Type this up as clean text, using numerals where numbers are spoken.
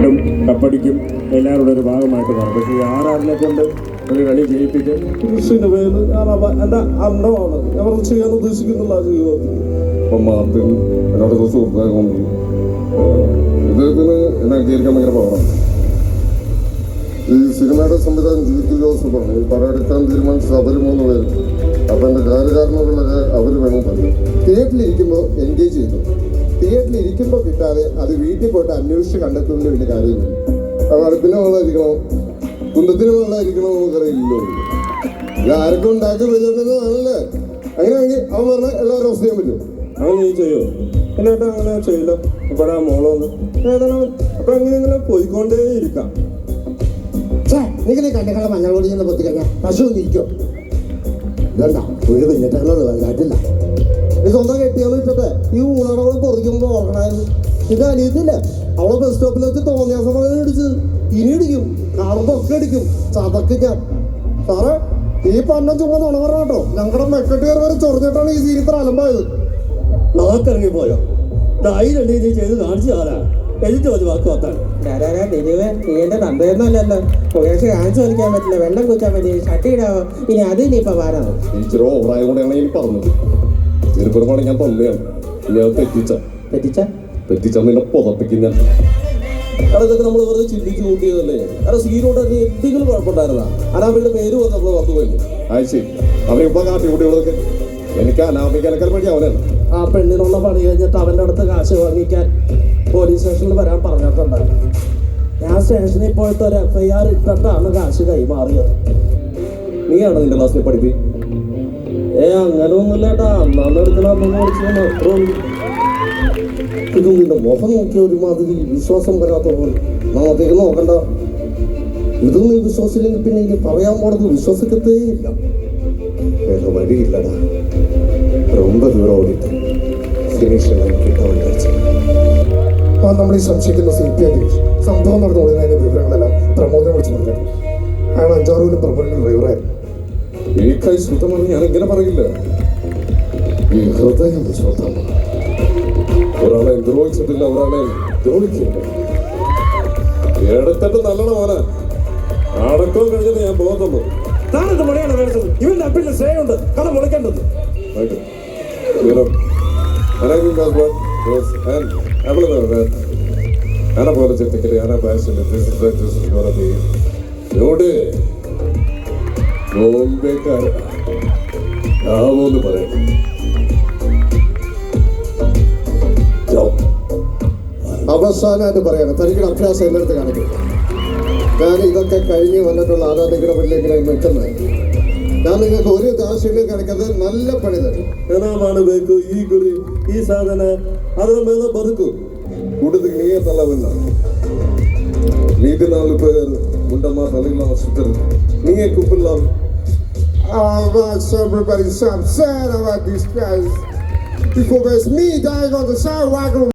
ആടും കപ്പടിക്കും എല്ലാവരുടെ ഒരു ഭാഗമായിട്ട് മാറും. പക്ഷേ ഈ ആറാറിനെ കൊണ്ട് ഒരു കളി ജയിപ്പിക്കും. കൃഷിന്റെ പേര് എന്റെ അന്നമാണ് അവർ ചെയ്യാൻ ഉദ്ദേശിക്കുന്നില്ല ജീവിതത്തിൽ. അപ്പം മാർട്ടിൻ എന്നോട് സുഹൃത്തായതുകൊണ്ട് ഇദ്ദേഹത്തിന് എന്നെ അംഗീകരിക്കാൻ ഭയങ്കര പവറാണ്. ഈ സിനിമയുടെ സംവിധാനം ജി.ടി. ജോസഫാണ്. ഈ പടം എടുക്കാൻ തീരുമാനിച്ചത് അവർ 3 പേര്. അപ്പം എൻ്റെ കാര്യകാരണങ്ങളൊക്കെ അവർ വേണം പറഞ്ഞു. തിയേറ്ററിലിരിക്കുമ്പോൾ എൻഗേജ് ചെയ്തു. തിയേറ്ററിലിരിക്കുമ്പോൾ കിട്ടാതെ അത് വീട്ടിൽ പോയിട്ട് അന്വേഷിച്ച് കണ്ടെത്തുന്നതിന് വലിയ കാര്യമില്ല. അത് അടുപ്പിന് വെള്ളമായിരിക്കണം, കുന്തത്തിന് വെള്ളമായിരിക്കണം നമുക്കറിയില്ലല്ലോ. ഇത് ആർക്കും ഉണ്ടാക്കി വരുന്നതാണല്ലേ. അങ്ങനെയാണെങ്കിൽ അവൻ പറഞ്ഞാൽ എല്ലാവരും അവസ്ഥ ചെയ്യാൻ പറ്റും. അങ്ങനെ നീ ചെയ്യോ? എന്നിട്ട് അങ്ങനെ ചെയ്യില്ല. ഇവിടെ മോളൊന്ന് ഏതാണ് അപ്പൊ എങ്ങനെയെങ്കിലും പോയിക്കൊണ്ടേ ഇരിക്കാം. നിങ്ങൾ കണ്ടകളെ മഞ്ഞൾ പൊടി ചെന്ന് പൊത്തി കഴിഞ്ഞാൽ പശു ഒന്നിരിക്കോ? ഇതണ്ട ഒരു കുഞ്ഞിട്ടുള്ളത് വലുതായിട്ടില്ല. ഈ സ്വന്തം കെട്ടിയാന്ന് വെച്ചിട്ട് ഈ ഊണടകളെ പൊറിക്കുമ്പോൾ ഓർക്കണായിരുന്നു. ഇത് അനിയത്തില്ല അവളെ ബസ് സ്റ്റോപ്പിൽ വെച്ച് തോന്നിയ സമയം ഇടിച്ച് ഇനി ഇടിക്കും, കാണുമ്പോ ഒക്കെ ഇടിക്കും. ചതക്കിക്കാം സാറേ. ഈ പന്നം ചുമ്മാ നുണ പറഞ്ഞ കേട്ടോ. ഞങ്ങളുടെ മെക്കെട്ടുകാർ വരെ ചൊറിഞ്ഞിട്ടാണ് ഈ സീൻ ഇത്ര അലമ്പായത്. നാക്കിറങ്ങി പോയോ? ധൈര്യം നീ ചെയ്ത് കാണിച്ചു തരാ. എഴുതി ഒരു വാക്ക് വാക്കാൻ നീ എന്റെ തന്തയൊന്നുമല്ലല്ലോ. പുകേഷ് കാണിച്ചു വലിക്കാൻ പറ്റില്ല, വെള്ളം കുച്ചാൻ പറ്റില്ല, ഷട്ടി ഇടാവോ? ഇനി അതിനി ഇപ്പൊ പാരാണോ? ടീച്ചർ ഓവറായ കൂടെയാണ് എനിക്ക് പറഞ്ഞത്. ചെറുപ്പമാണ് ഞാൻ തന്നെയാണ്. ഞാൻ തെറ്റിച്ച നിന്നെ പുതപ്പിക്കുന്ന അതൊക്കെ നമ്മൾ വെറുതെ ചിന്തിച്ച് കൂട്ടിയതല്ലേ. കാരണം സീനോട്ട് അത് എന്തെങ്കിലും കുഴപ്പമുണ്ടായിരുന്നാ? അനാമിയുടെ പേര് വന്ന് നമ്മൾ വന്നു പോയി. ശരി അവരിപ്പോ കാട്ടിക്കൂട്ടികളൊക്കെ എനിക്ക് അനാമിക്കാനൊക്കെ പറ്റി അവനാണ്. ആ പെണ്ണിനുള്ള പണി കഴിഞ്ഞിട്ട് അവൻ്റെ അടുത്ത് കാശ് വാങ്ങിക്കാൻ പോലീസ് സ്റ്റേഷനിൽ വരാൻ പറഞ്ഞിട്ടുണ്ടായിരുന്നു. ഞാൻ സ്റ്റേഷനിൽ പോയിട്ട് ഒരു FIR ഇട്ടിട്ടാണ് കാശ് കൈമാറിയത്. നീയാണ് നിന്റെ ക്ലാസ്സിൽ പഠിപ്പി? അങ്ങനെ ഒന്നുമില്ലേട്ടാ. അന്നാന്ന് എടുക്കണ ഇത് നിന്റെ മുഖം നോക്കിയ ഒരുമാതിരി വിശ്വാസം വരാത്ത പോലെ. നമുക്കേക്ക് നോക്കണ്ട. ഇതൊന്നും നീ വിശ്വസിച്ചില്ലെങ്കിൽ പിന്നെ ഇനി പറയാൻ പോണത് വിശ്വസിക്കത്തേ ഇല്ല. വേറെ വഴിയില്ലടാ. ரொம்ப ദൂരം ഓടിയിട്ട് ഫിനിഷ് കിട്ടാൻ നമ്മൾ ഈ സംശയിക്കുന്ന CPI സംഭവം നടന്നു ഓടുന്നതിന്റെ വിവരങ്ങളെല്ലാം പ്രമോദനെ വിളിച്ച് പറഞ്ഞു. അയാൾ 5-6 പ്രബലങ്ങൾ ഡ്രൈവറായിരുന്നു. ഈ കൈ ശുദ്ധമാണ് ഞാൻ എങ്ങനെ പറയില്ല. ഈ ഹൃദയം ശുദ്ധമാണ്. ഒരാളെ ദ്രോഹിച്ചിട്ടില്ല, ഒരാളെ ദ്രോഹിക്കില്ല. എടുത്തിട്ട് നല്ലോണം മോനെ. അടക്കം കഴിഞ്ഞിട്ട് ഞാൻ പോകത്തുള്ളൂ. താനെന്ത് മണിയാണ് വേണ്ടത്? ഇവന്റെ അപ്പിന്റെ ശ്രേയുണ്ട് കട മുളയ്ക്കേണ്ടത്. അവസാനമായിട്ട് പറയണം, തനിക്കുള്ള അഭ്യാസം എല്ലായിടത്ത് കാണിക്കും. ഞാൻ ഇതൊക്കെ കഴിഞ്ഞ് വന്നിട്ടുള്ള ആരാധകരുടെ മുന്നിലേക്ക് നിൽക്കുന്നത്. ഞാൻ നിങ്ങൾക്ക് ഒരു കാശിലും കിടക്കുന്നത് നല്ല പണി തരും. ಏನಾಮಾನು ಬೇಕು ಈ ಗುರಿ ಈ ಸಾಧನೆ ಅದರ ಮೇಲೆ ಬದುಕು. കൂടുതൽ നീയെ തള്ളവില്ല. നീതി 4 പേർ മുണ്ടമ്മ തലയില്ല സുത്തർ നീയെ കുപ്പില്ല. Everybody so upset about these guys. Before it's me dying on the sidewalk.